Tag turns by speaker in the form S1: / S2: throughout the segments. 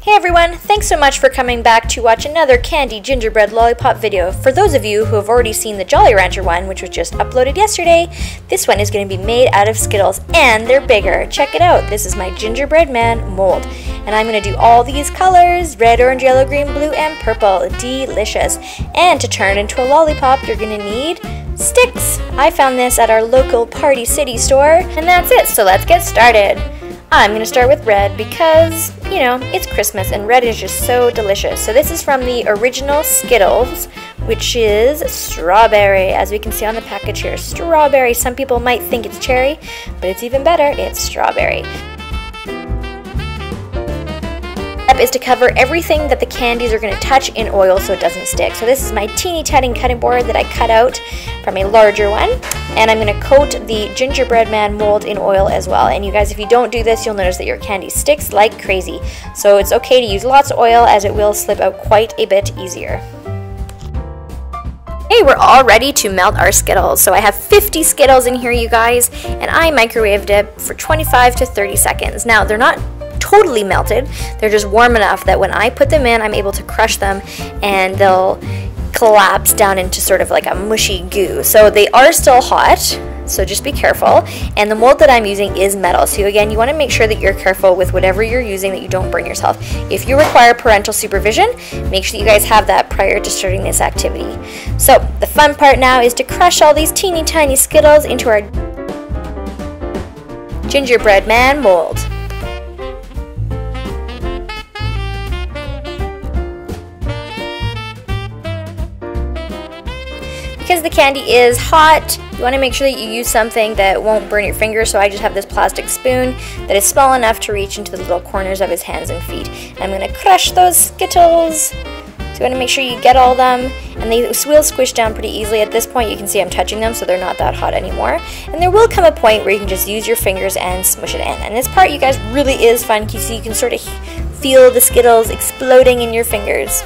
S1: Hey everyone, thanks so much for coming back to watch another candy gingerbread lollipop video. For those of you who have already seen the Jolly Rancher one, which was just uploaded yesterday, this one is going to be made out of Skittles, and they're bigger. Check it out, this is my gingerbread man mold. And I'm going to do all these colors, red, orange, yellow, green, blue, and purple. Delicious. And to turn it into a lollipop, you're going to need sticks. I found this at our local Party City store, and that's it, so let's get started. I'm going to start with red because, you know, it's Christmas and red is just so delicious. So this is from the original Skittles, which is strawberry, as we can see on the package here. Strawberry. Some people might think it's cherry, but it's even better. It's strawberry. Is to cover everything that the candies are going to touch in oil so it doesn't stick. So this is my teeny tiny cutting board that I cut out from a larger one, and I'm going to coat the gingerbread man mold in oil as well. And you guys, if you don't do this, you'll notice that your candy sticks like crazy. So it's okay to use lots of oil, as it will slip out quite a bit easier. Okay, we're all ready to melt our Skittles. So I have 50 Skittles in here, you guys, and I microwaved it for 25 to 30 seconds. Now, they're not totally melted, they're just warm enough that when I put them in, I'm able to crush them and they'll collapse down into sort of like a mushy goo. So they are still hot, so just be careful. And the mold that I'm using is metal, so again, you want to make sure that you're careful with whatever you're using, that you don't burn yourself. If you require parental supervision, make sure that you guys have that prior to starting this activity. So the fun part now is to crush all these teeny tiny Skittles into our gingerbread man mold. Because the candy is hot, you want to make sure that you use something that won't burn your fingers, so I just have this plastic spoon that is small enough to reach into the little corners of his hands and feet. And I'm going to crush those Skittles. So you want to make sure you get all of them, and they will squish down pretty easily. At this point you can see I'm touching them, so they're not that hot anymore. And there will come a point where you can just use your fingers and smush it in. And this part, you guys, really is fun. You can sort of feel the Skittles exploding in your fingers.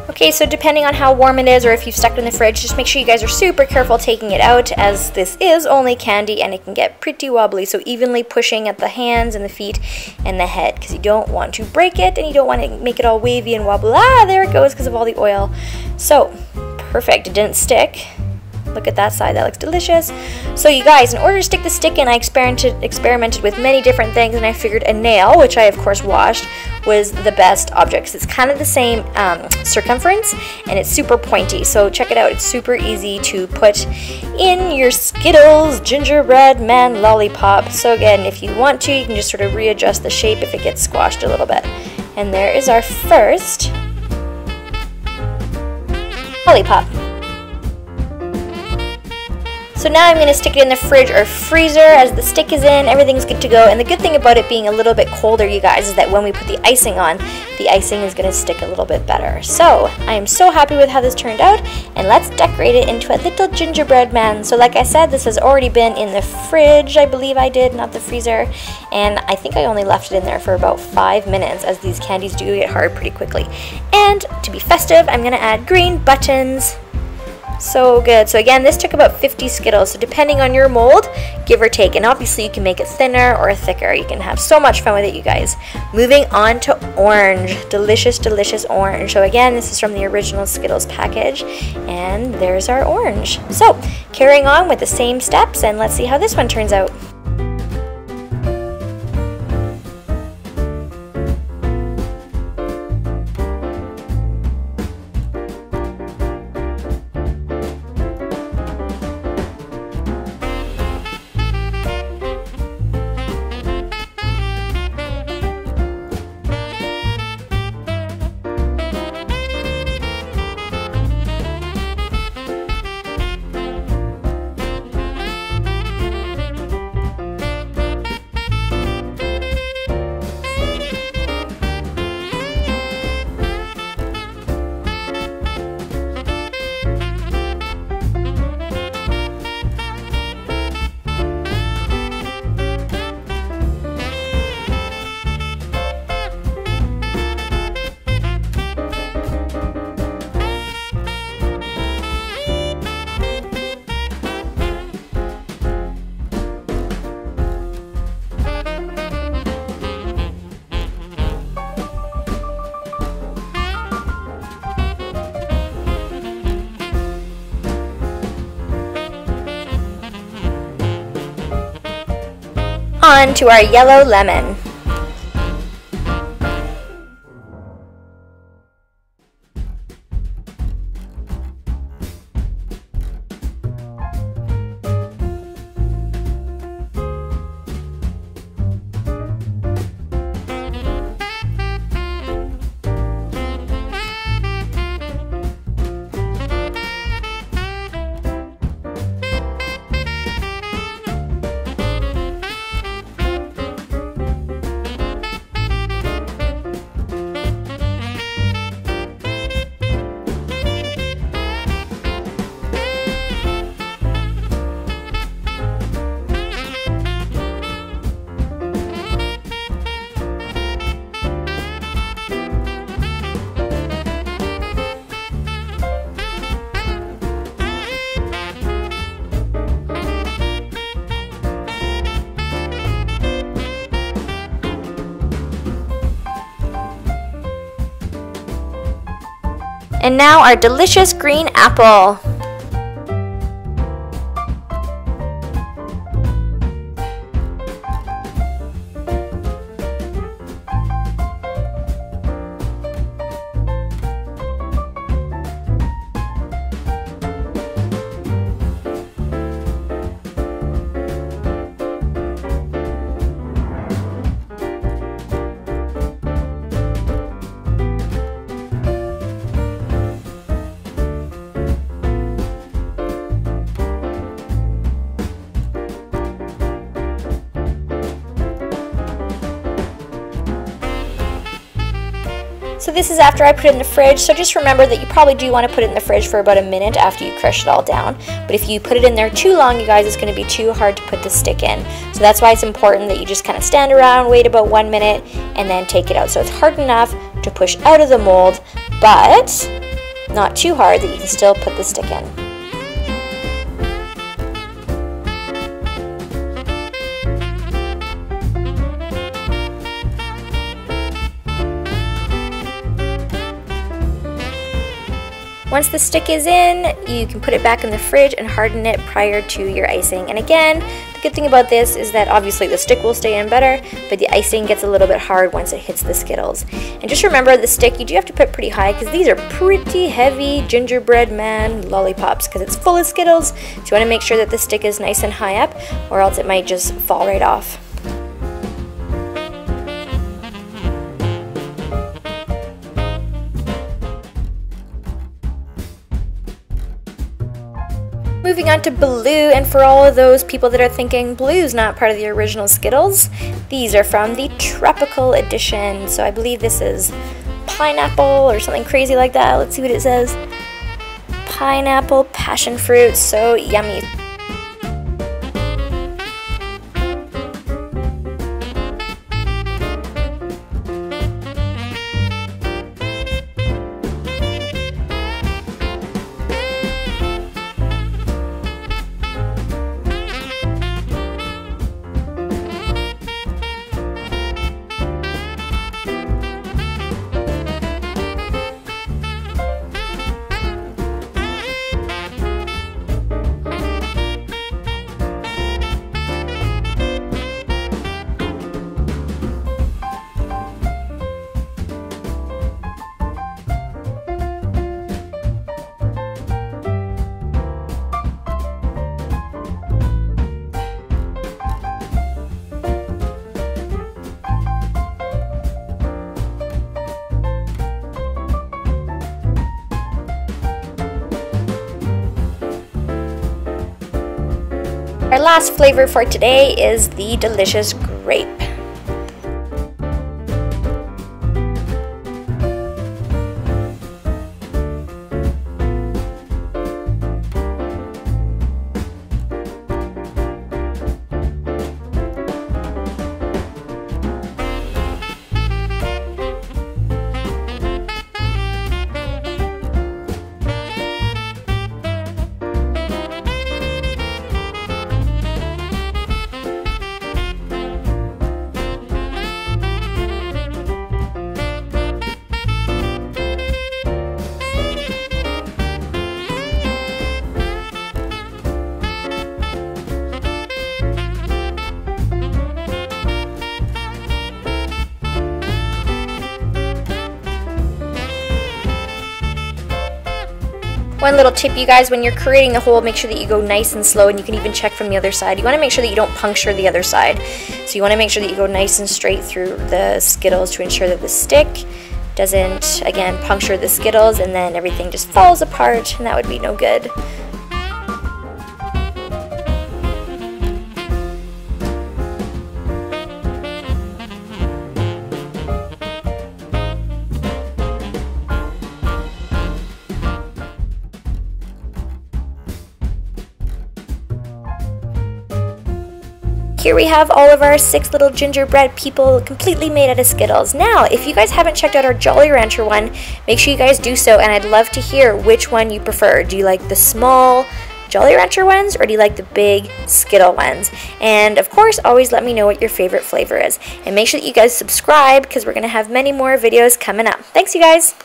S1: Okay, so depending on how warm it is, or if you've stuck it in the fridge, just make sure you guys are super careful taking it out, as this is only candy and it can get pretty wobbly. So evenly pushing at the hands and the feet and the head, because you don't want to break it and you don't want to make it all wavy and wobbly. Ah, there it goes because of all the oil. So perfect, it didn't stick. Look at that side, that looks delicious. So you guys, in order to stick the stick in, I experimented with many different things, and I figured a nail, which I of course washed, was the best object, because it's kind of the same circumference and it's super pointy. So check it out, it's super easy to put in your Skittles gingerbread man lollipop. So again, if you want to, you can just sort of readjust the shape if it gets squashed a little bit. And there is our first lollipop. So now I'm going to stick it in the fridge or freezer. As the stick is in, everything's good to go. And the good thing about it being a little bit colder, you guys, is that when we put the icing on, the icing is going to stick a little bit better. So I am so happy with how this turned out, and let's decorate it into a little gingerbread man. So like I said, this has already been in the fridge, I believe I did, not the freezer. And I think I only left it in there for about 5 minutes, as these candies do get hard pretty quickly. And to be festive, I'm going to add green buttons. So good. So again, this took about 50 Skittles, so depending on your mold, give or take, and obviously you can make it thinner or thicker. You can have so much fun with it, you guys. Moving on to orange. Delicious, delicious orange. So again, this is from the original Skittles package, and there's our orange. So carrying on with the same steps, and let's see how this one turns out. on to our yellow lemon. And now our delicious green apple. So this is after I put it in the fridge, so just remember that you probably do want to put it in the fridge for about a minute after you crush it all down. But if you put it in there too long, you guys, it's going to be too hard to put the stick in. So that's why it's important that you just kind of stand around, wait about 1 minute, and then take it out. So it's hard enough to push out of the mold, but not too hard that you can still put the stick in. Once the stick is in, you can put it back in the fridge and harden it prior to your icing. And again, the good thing about this is that obviously the stick will stay in better, but the icing gets a little bit hard once it hits the Skittles. And just remember, the stick, you do have to put pretty high because these are pretty heavy gingerbread man lollipops because it's full of Skittles. So you want to make sure that the stick is nice and high up, or else it might just fall right off. Moving on to blue, and for all of those people that are thinking blue's not part of the original Skittles, these are from the tropical edition. So I believe this is pineapple or something crazy like that. Let's see what it says. Pineapple, passion fruit, so yummy. Our last flavor for today is the delicious grape. one little tip, you guys, when you're creating the hole, make sure that you go nice and slow, and you can even check from the other side. You want to make sure that you don't puncture the other side. So you want to make sure that you go nice and straight through the Skittles to ensure that the stick doesn't, again, puncture the Skittles, and then everything just falls apart, and that would be no good. Here we have all of our 6 little gingerbread people completely made out of Skittles. Now, if you guys haven't checked out our Jolly Rancher one, make sure you guys do so, and I'd love to hear which one you prefer. Do you like the small Jolly Rancher ones, or do you like the big Skittle ones? And of course, always let me know what your favorite flavor is. And make sure that you guys subscribe, because we're going to have many more videos coming up. Thanks, you guys!